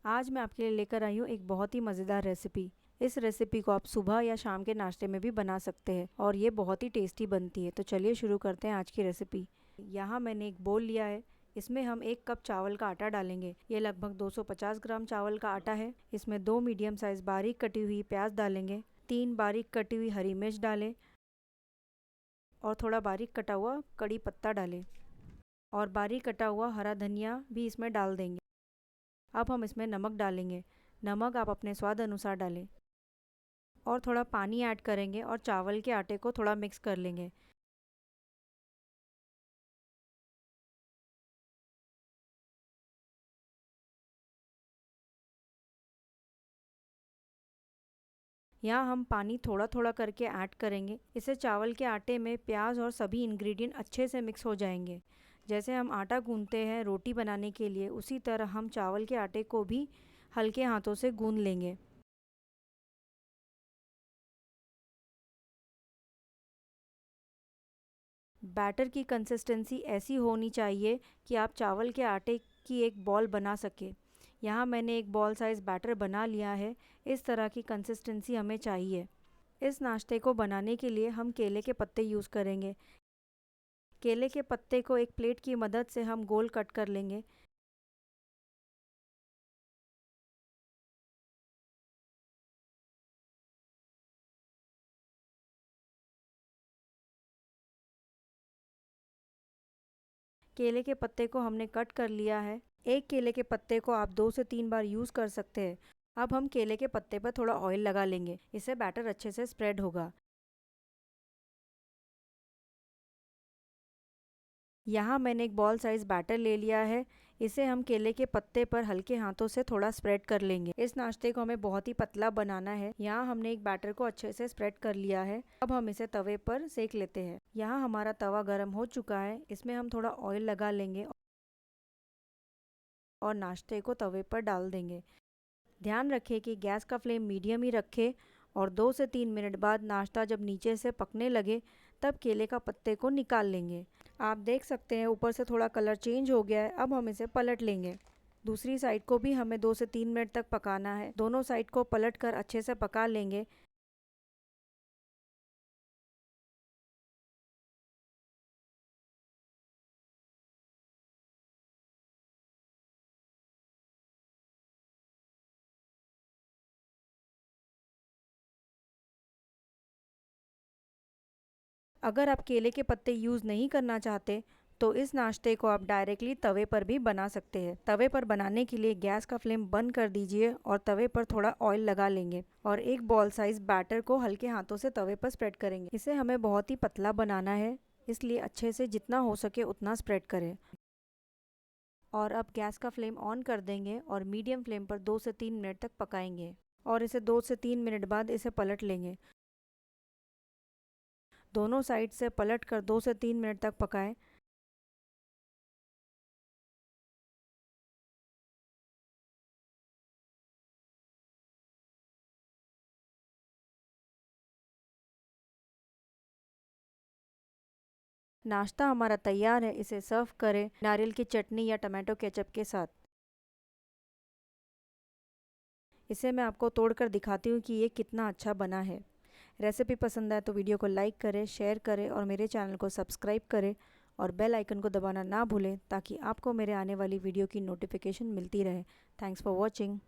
आज मैं आपके लिए लेकर आई हूँ एक बहुत ही मज़ेदार रेसिपी। इस रेसिपी को आप सुबह या शाम के नाश्ते में भी बना सकते हैं और ये बहुत ही टेस्टी बनती है। तो चलिए शुरू करते हैं आज की रेसिपी। यहाँ मैंने एक बोल लिया है, इसमें हम 1 कप चावल का आटा डालेंगे। ये लगभग 250 ग्राम चावल का आटा है। इसमें 2 मीडियम साइज़ बारीक कटी हुई प्याज डालेंगे, 3 बारीक कटी हुई हरी मिर्च डालें और थोड़ा बारीक कटा हुआ कड़ी पत्ता डालें और बारीक कटा हुआ हरा धनिया भी इसमें डाल देंगे। अब हम इसमें नमक डालेंगे। नमक आप अपने स्वाद अनुसार डालें और थोड़ा पानी ऐड करेंगे और चावल के आटे को थोड़ा मिक्स कर लेंगे। यहाँ हम पानी थोड़ा थोड़ा करके ऐड करेंगे। इससे चावल के आटे में प्याज और सभी इंग्रेडिएंट अच्छे से मिक्स हो जाएंगे। जैसे हम आटा गूंथते हैं रोटी बनाने के लिए, उसी तरह हम चावल के आटे को भी हल्के हाथों से गूंथ लेंगे। बैटर की कंसिस्टेंसी ऐसी होनी चाहिए कि आप चावल के आटे की एक बॉल बना सके। यहाँ मैंने एक बॉल साइज़ बैटर बना लिया है। इस तरह की कंसिस्टेंसी हमें चाहिए। इस नाश्ते को बनाने के लिए हम केले के पत्ते यूज़ करेंगे। केले के पत्ते को एक प्लेट की मदद से हम गोल कट कर लेंगे। केले के पत्ते को हमने कट कर लिया है। एक केले के पत्ते को आप 2 से 3 बार यूज़ कर सकते हैं। अब हम केले के पत्ते पर थोड़ा ऑयल लगा लेंगे, इससे बैटर अच्छे से स्प्रेड होगा। यहाँ मैंने एक बॉल साइज़ बैटर ले लिया है। इसे हम केले के पत्ते पर हल्के हाथों से थोड़ा स्प्रेड कर लेंगे। इस नाश्ते को हमें बहुत ही पतला बनाना है। यहाँ हमने एक बैटर को अच्छे से स्प्रेड कर लिया है। अब हम इसे तवे पर सेक लेते हैं। यहाँ हमारा तवा गर्म हो चुका है। इसमें हम थोड़ा ऑयल लगा लेंगे और नाश्ते को तवे पर डाल देंगे। ध्यान रखें कि गैस का फ्लेम मीडियम ही रखें और 2 से 3 मिनट बाद नाश्ता जब नीचे से पकने लगे तब केले का पत्ते को निकाल लेंगे। आप देख सकते हैं ऊपर से थोड़ा कलर चेंज हो गया है। अब हम इसे पलट लेंगे। दूसरी साइड को भी हमें 2 से 3 मिनट तक पकाना है। दोनों साइड को पलट कर अच्छे से पका लेंगे। अगर आप केले के पत्ते यूज़ नहीं करना चाहते तो इस नाश्ते को आप डायरेक्टली तवे पर भी बना सकते हैं। तवे पर बनाने के लिए गैस का फ्लेम बंद कर दीजिए और तवे पर थोड़ा ऑयल लगा लेंगे और एक बॉल साइज बैटर को हल्के हाथों से तवे पर स्प्रेड करेंगे। इसे हमें बहुत ही पतला बनाना है, इसलिए अच्छे से जितना हो सके उतना स्प्रेड करें। और अब गैस का फ्लेम ऑन कर देंगे और मीडियम फ्लेम पर 2 से 3 मिनट तक पकाएंगे और इसे 2 से 3 मिनट बाद इसे पलट लेंगे। दोनों साइड से पलट कर 2 से 3 मिनट तक पकाएं। नाश्ता हमारा तैयार है। इसे सर्व करें नारियल की चटनी या टमाटो केचप के साथ। इसे मैं आपको तोड़कर दिखाती हूँ कि ये कितना अच्छा बना है। रेसिपी पसंद आए तो वीडियो को लाइक करें, शेयर करें और मेरे चैनल को सब्सक्राइब करें और बेल आइकन को दबाना ना भूलें ताकि आपको मेरे आने वाली वीडियो की नोटिफिकेशन मिलती रहे। Thanks for watching.